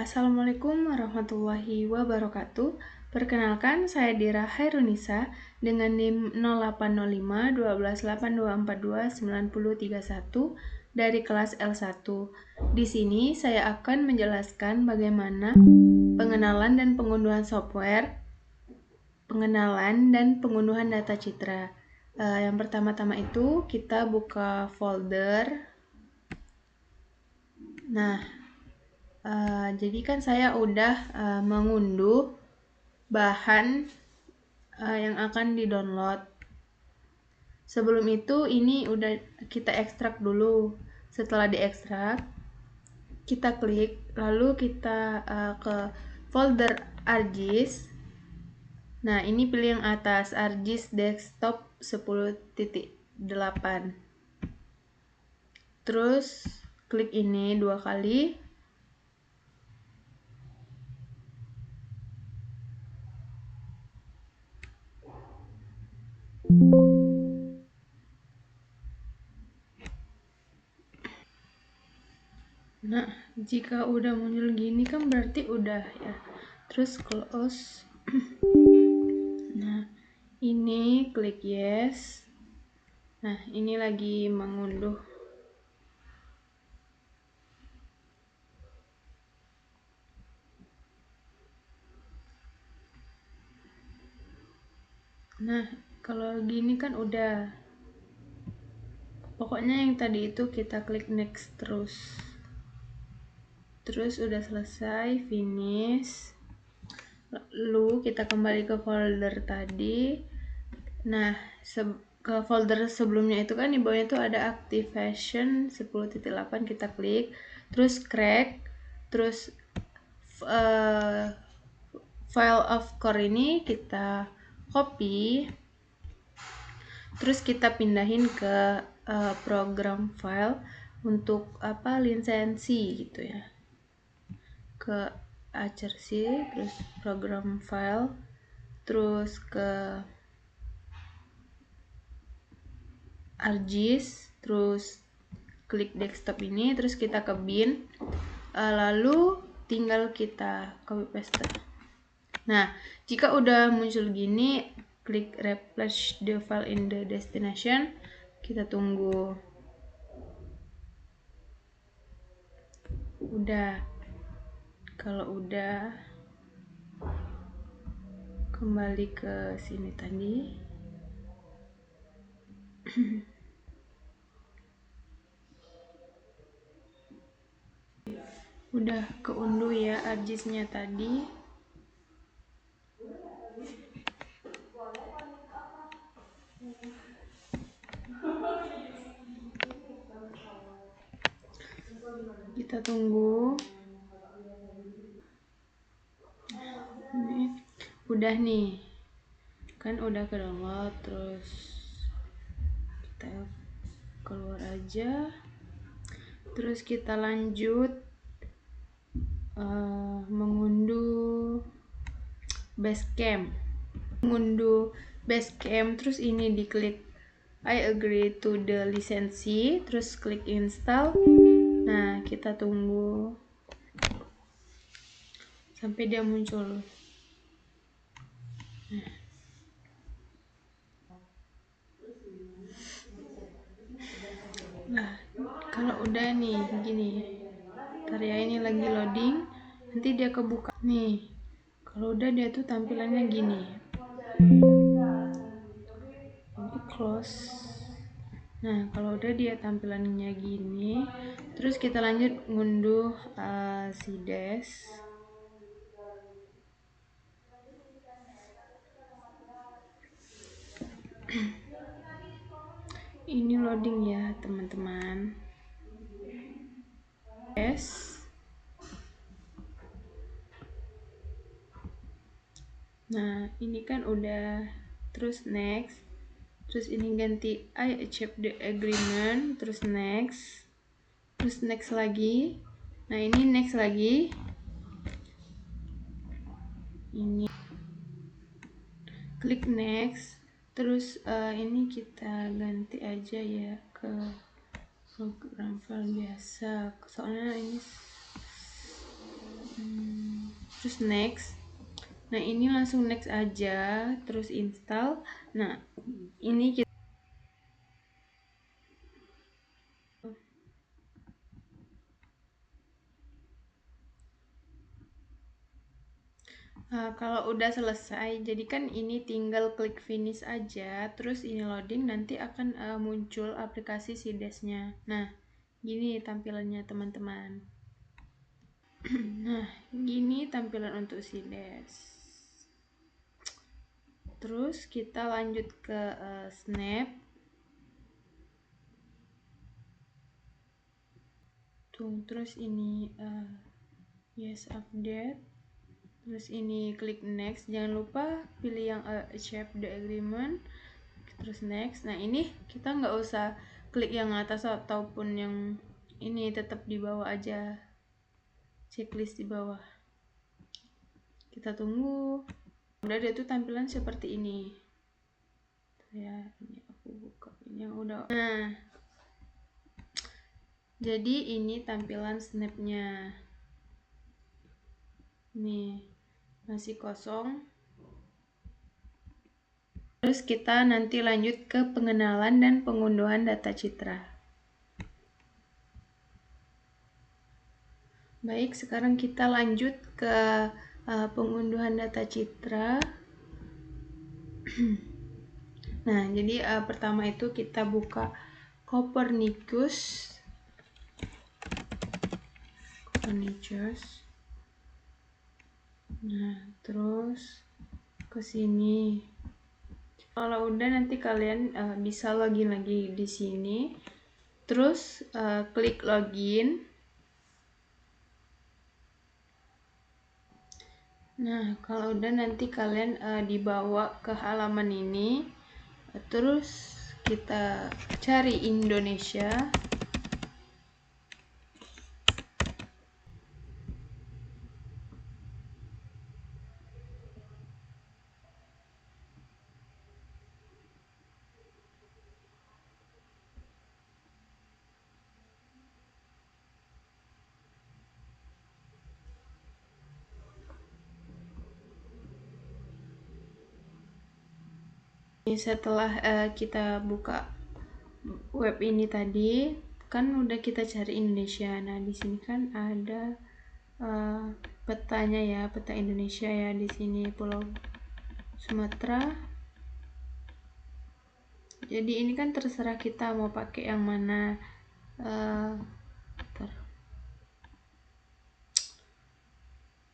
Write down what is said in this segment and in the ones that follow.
Assalamualaikum warahmatullahi wabarakatuh. Perkenalkan, saya Dira Hairunisa dengan NIM 0805 12824293031 dari kelas L1. Di sini saya akan menjelaskan bagaimana pengenalan dan pengunduhan software, pengenalan dan pengunduhan data citra. Yang pertama-tama itu kita buka folder. Nah, jadi kan saya udah mengunduh bahan yang akan di-download. Sebelum itu ini udah kita ekstrak dulu. Setelah diekstrak, kita klik, lalu kita ke folder ArcGIS. Nah, ini pilih yang atas, ArcGIS Desktop 10.8. Terus klik ini 2 kali. Nah, jika udah muncul gini kan berarti udah ya. Terus close. Nah, ini klik yes. Nah, ini lagi mengunduh. Nah, kalau gini kan udah. Pokoknya yang tadi itu kita klik next terus. Terus udah selesai, finish. Lalu kita kembali ke folder tadi. Nah, ke folder sebelumnya itu kan di bawahnya itu ada activation 10.8, kita klik. Terus crack. Terus file of core ini kita copy. Terus kita pindahin ke program file untuk lisensi gitu ya, ke Acersi, terus program file, terus ke ArcGIS, terus klik desktop ini, terus kita ke bin, lalu tinggal kita copy paste. Nah, jika udah muncul gini, klik replace the file in the destination. Kita tunggu. Udah. Kalau udah, kembali ke sini tadi. Udah keunduh ya ArcGIS-nya tadi. Kita tunggu. Ini udah nih, kan udah ke download. Terus kita keluar aja, terus kita lanjut mengunduh Basecamp. Mengunduh Basecamp, terus ini diklik I agree to the lisensi, terus klik install. Nah, kita tunggu sampai dia muncul. Nah, kalau udah nih gini, ntar ya, ini lagi loading, nanti dia kebuka nih. Kalau udah dia tuh tampilannya gini. Ini close. Nah, kalau udah dia tampilannya gini, terus kita lanjut ngunduh CDES. Ini loading ya teman-teman. Yes. Nah, ini kan udah. Terus next. Terus ini ganti I accept the agreement. Terus next. Terus next lagi. Nah, ini next lagi. Ini klik next. Terus ini kita ganti aja ya ke program file biasa, soalnya ini terus next. Nah ini langsung next aja, terus install. Nah ini kita kalau udah selesai, jadi kan ini tinggal klik finish aja, terus ini loading, nanti akan muncul aplikasi Sides-nya. Nah gini tampilannya teman-teman. Nah gini tampilan untuk Sides. Terus kita lanjut ke Snap. Tuh, terus ini yes update. Terus ini klik next. Jangan lupa pilih yang accept the agreement. Terus next. Nah ini kita nggak usah klik yang atas ataupun yang ini, tetap di bawah aja, checklist di bawah. Kita tunggu. Udah dia tuh tampilan seperti ini. Ya ini aku buka ini yang udah. Nah jadi ini tampilan snapnya. Nih masih kosong. Terus kita nanti lanjut ke pengenalan dan pengunduhan data citra. Baik, sekarang kita lanjut ke pengunduhan data citra. Nah, jadi pertama itu kita buka Copernicus. Nah, terus ke sini. Kalau udah nanti kalian bisa login lagi di sini. Terus klik login. Nah, kalau udah nanti kalian dibawa ke halaman ini. Terus kita cari Indonesia. Setelah kita buka web ini tadi, kan udah kita cari Indonesia. Nah, di sini kan ada petanya ya, peta Indonesia ya. Di sini Pulau Sumatera. Jadi ini kan terserah kita mau pakai yang mana.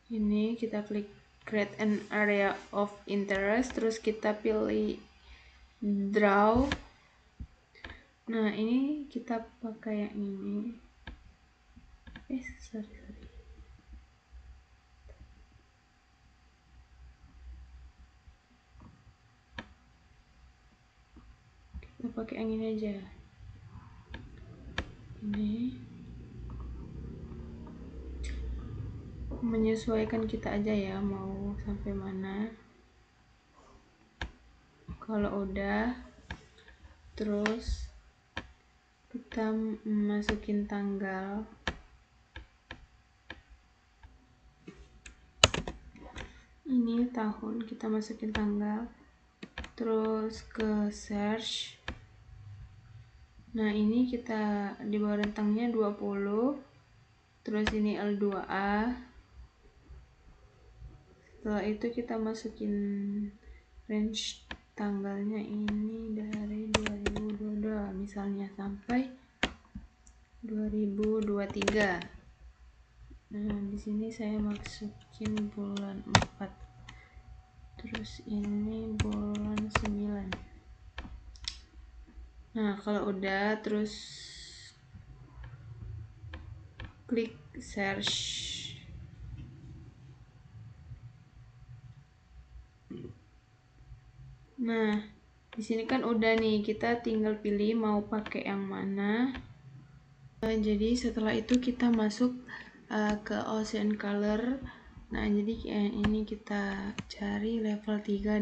Ini kita klik create an area of interest, terus kita pilih draw. Nah ini kita pakai yang ini. Sorry. Kita pakai yang ini aja. Ini menyesuaikan kita aja ya, mau sampai mana. Kalau udah, terus kita masukin tanggal. Ini tahun, kita masukin tanggal. Terus ke search. Nah ini kita di bawah rentangnya 20. Terus ini L2A. Setelah itu kita masukin range tanggalnya ini dari 2022 misalnya sampai 2023. Nah di sini saya masukin bulan 4. Terus ini bulan 9. Nah kalau udah, terus klik search. Nah di sini kan udah nih, kita tinggal pilih mau pakai yang mana. Jadi setelah itu kita masuk ke Ocean Color. Nah jadi ini kita cari level 3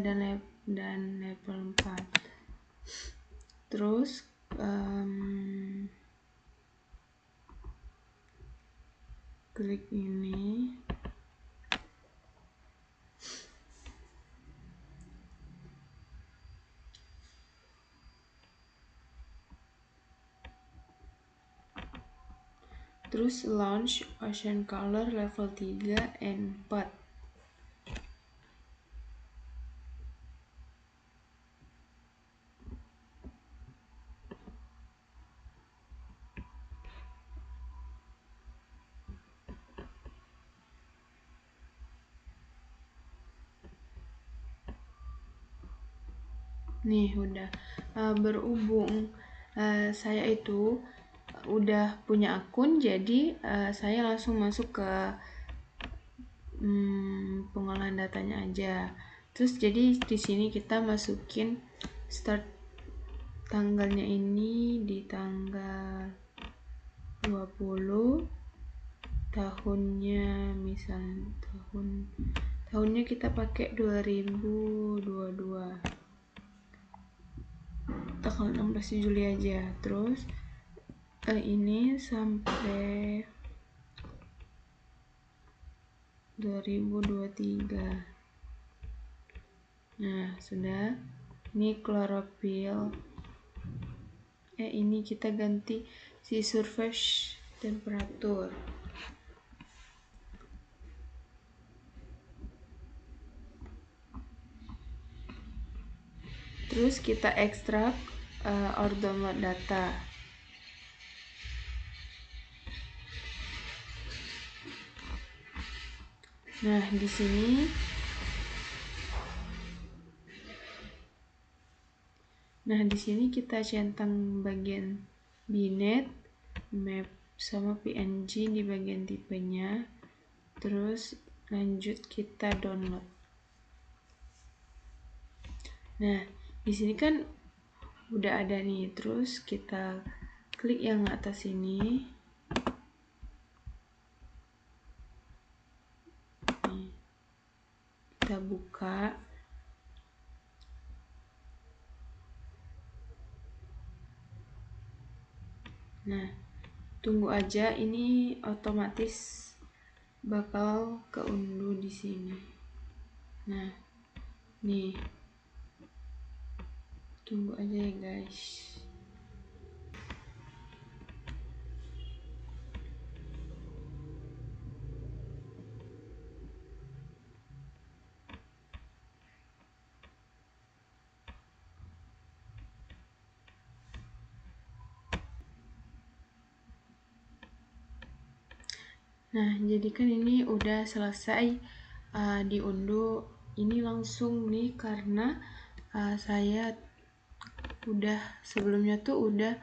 dan level 4. Terus klik ini. Terus launch ocean color level 3 and 4. Nih udah berhubung saya itu udah punya akun, jadi saya langsung masuk ke pengolahan datanya aja. Terus jadi di sini kita masukin start tanggalnya ini di tanggal 20, tahunnya misalnya tahunnya kita pakai 2022, tanggal 16 Juli aja. Terus ini sampai 2023. Nah sudah, ini klorofil, ini kita ganti si surface temperature. Terus kita ekstrak or download data. Nah, di sini kita centang bagian binet, map sama PNG di bagian tipenya. Terus lanjut kita download. Nah, di sini kan udah ada nih. Terus kita klik yang atas ini. Nih, kita buka. Nah, tunggu aja, ini otomatis bakal keunduh di sini. Nah, nih. Tunggu aja ya, guys. Nah, jadi kan ini udah selesai diunduh. Ini langsung nih karena saya udah sebelumnya tuh udah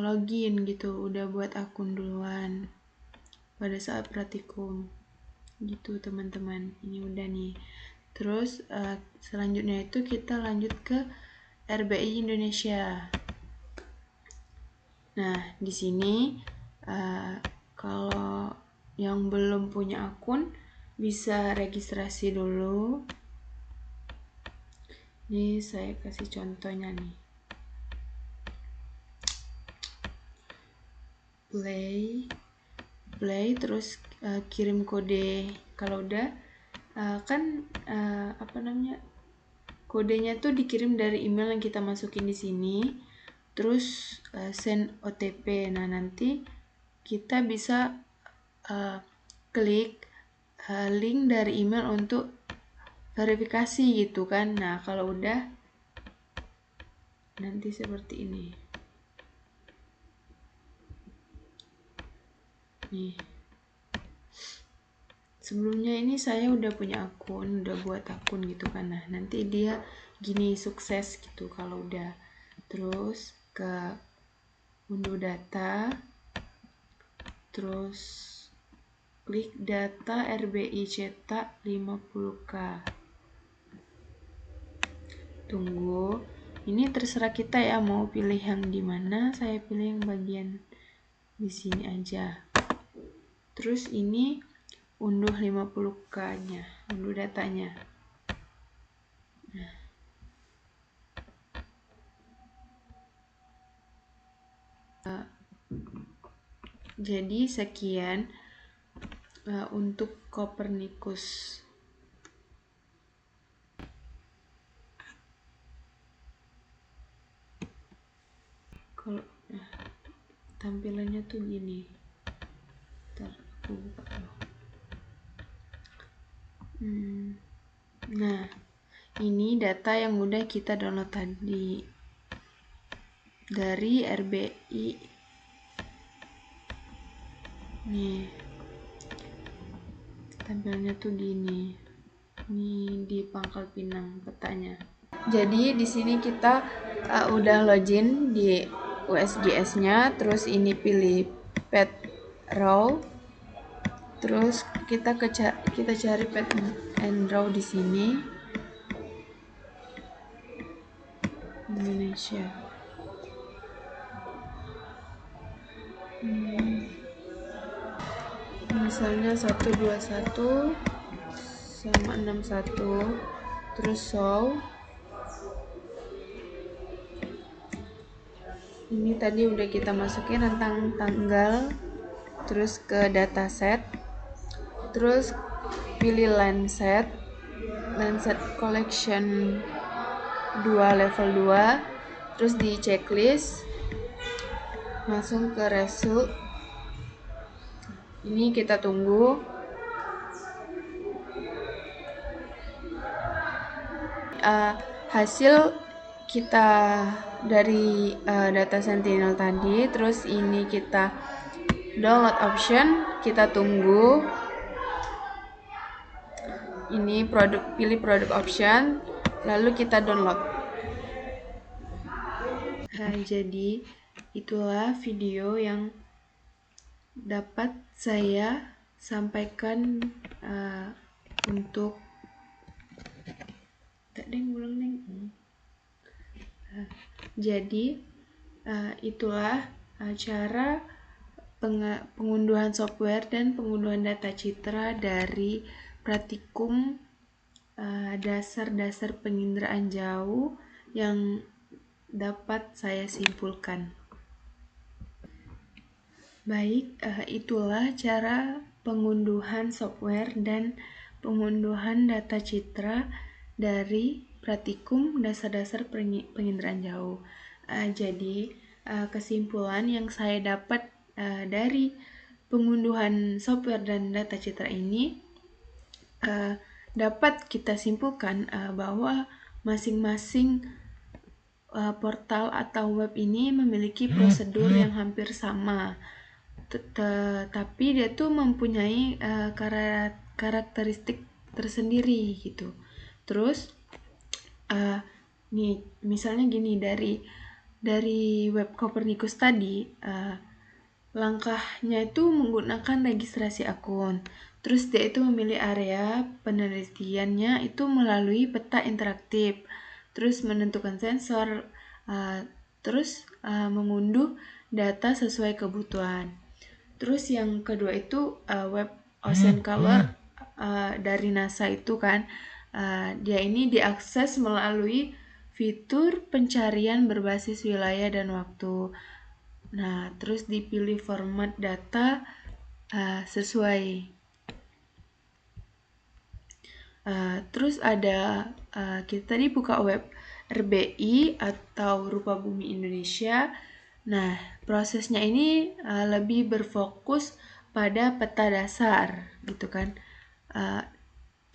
login gitu, udah buat akun duluan pada saat praktikum gitu teman-teman. Ini udah nih. Terus selanjutnya itu kita lanjut ke RBI Indonesia. Nah, di sini kalau yang belum punya akun bisa registrasi dulu. Ini saya kasih contohnya nih. Play terus kirim kode. Kalau udah kodenya tuh dikirim dari email yang kita masukin di sini. Terus send OTP. Nah, nanti kita bisa klik link dari email untuk verifikasi gitu kan. Nah, kalau udah nanti seperti ini. Nih. Sebelumnya ini saya udah punya akun, udah buat akun gitu kan. Nah, nanti dia gini sukses gitu kalau udah. Terus ke unduh data. Terus klik data RBI cetak 50K. Tunggu. Ini terserah kita ya mau pilih yang di mana. Saya pilih yang bagian di sini aja. Terus ini unduh 50K-nya, unduh datanya. Nah. Jadi sekian untuk Copernicus. Kalau tampilannya tuh gini. Aku buka dulu. Nah, ini data yang udah kita download tadi dari RBI. Nih, tampilnya tuh gini. Ini di Pangkal Pinang petanya. Jadi di sini kita udah login di USGS-nya, terus ini pilih pet raw. Terus kita cari pet and raw di sini. Indonesia. Misalnya 121 sama 61, terus show. Ini tadi udah kita masukin tentang tanggal, terus ke dataset, terus pilih Lancet collection 2 level 2, terus di checklist, langsung ke result. Ini kita tunggu. Hasil kita dari data Sentinel tadi, terus ini kita download option, kita tunggu. Ini pilih produk option, lalu kita download. Jadi itulah video yang dapat saya sampaikan untuk jadi itulah cara pengunduhan software dan pengunduhan data citra dari praktikum dasar-dasar penginderaan jauh yang dapat saya simpulkan. Baik, itulah cara pengunduhan software dan pengunduhan data citra dari praktikum dasar-dasar penginderaan jauh. Jadi, kesimpulan yang saya dapat dari pengunduhan software dan data citra ini dapat kita simpulkan bahwa masing-masing portal atau web ini memiliki prosedur yang hampir sama, tapi dia tuh mempunyai karakteristik tersendiri gitu. Terus nih misalnya gini, dari web Copernicus tadi, langkahnya itu menggunakan registrasi akun. Terus dia itu memilih area penelitiannya itu melalui peta interaktif. Terus menentukan sensor, terus mengunduh data sesuai kebutuhan. Terus yang kedua itu web Ocean Color dari NASA itu kan, dia ini diakses melalui fitur pencarian berbasis wilayah dan waktu. Nah, terus dipilih format data sesuai. Terus ada kita tadi buka web RBI atau Rupa Bumi Indonesia. Nah, prosesnya ini lebih berfokus pada peta dasar gitu kan.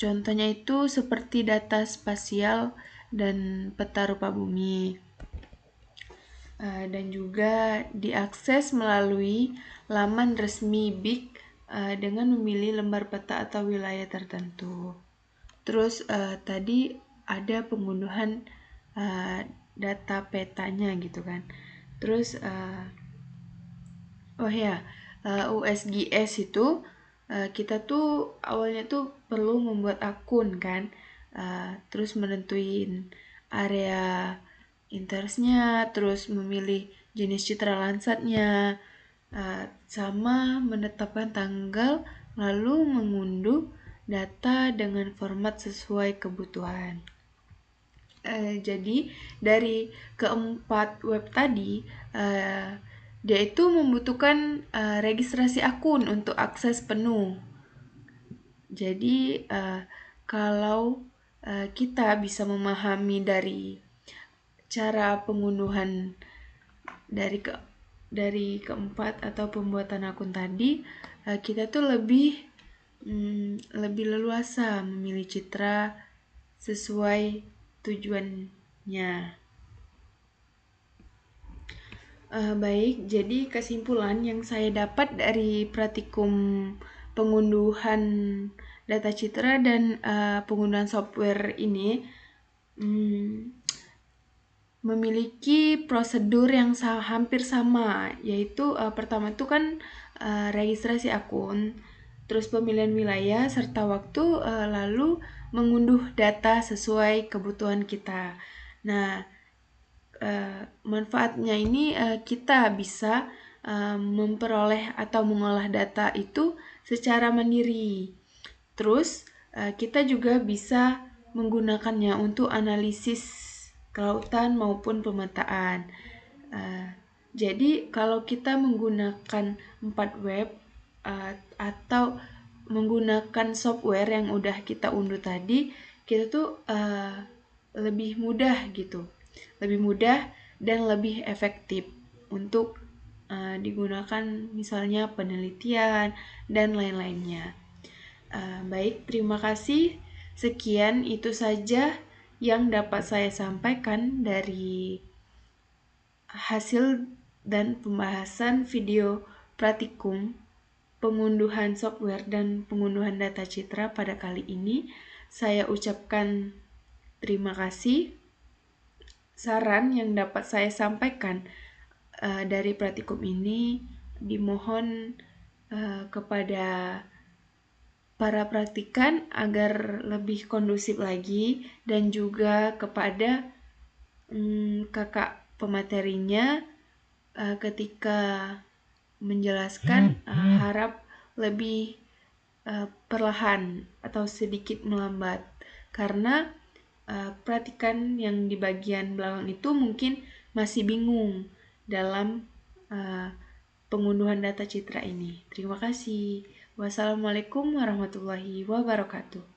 Contohnya itu seperti data spasial dan peta rupa bumi. Dan juga diakses melalui laman resmi BIK dengan memilih lembar peta atau wilayah tertentu. Terus tadi ada pengunduhan data petanya gitu kan. Terus USGS itu kita tuh awalnya tuh perlu membuat akun kan, terus menentuin area interestnya, terus memilih jenis citra Landsatnya, sama menetapkan tanggal, lalu mengunduh data dengan format sesuai kebutuhan. Jadi dari keempat web tadi, dia itu membutuhkan registrasi akun untuk akses penuh. Jadi kalau kita bisa memahami dari cara pengunduhan dari keempat atau pembuatan akun tadi, kita tuh lebih leluasa memilih citra sesuai tujuannya. Baik, jadi kesimpulan yang saya dapat dari praktikum pengunduhan data citra dan penggunaan software ini memiliki prosedur yang hampir sama, yaitu pertama itu kan registrasi akun, terus pemilihan wilayah serta waktu, lalu mengunduh data sesuai kebutuhan kita. Nah, manfaatnya ini kita bisa memperoleh atau mengolah data itu secara mandiri. Terus kita juga bisa menggunakannya untuk analisis kelautan maupun pemetaan. Jadi kalau kita menggunakan 4 web atau menggunakan software yang udah kita unduh tadi, kita tuh lebih mudah gitu, lebih mudah dan lebih efektif untuk digunakan misalnya penelitian dan lain-lainnya. Baik, terima kasih. Sekian itu saja yang dapat saya sampaikan dari hasil dan pembahasan video praktikum pengunduhan software dan pengunduhan data citra pada kali ini. Saya ucapkan terima kasih. Saran yang dapat saya sampaikan dari praktikum ini dimohon kepada para praktikan agar lebih kondusif lagi, dan juga kepada kakak pematerinya ketika menjelaskan harap lebih perlahan atau sedikit melambat, karena praktikan yang di bagian belakang itu mungkin masih bingung dalam pengunduhan data citra ini. Terima kasih. Wassalamualaikum warahmatullahi wabarakatuh.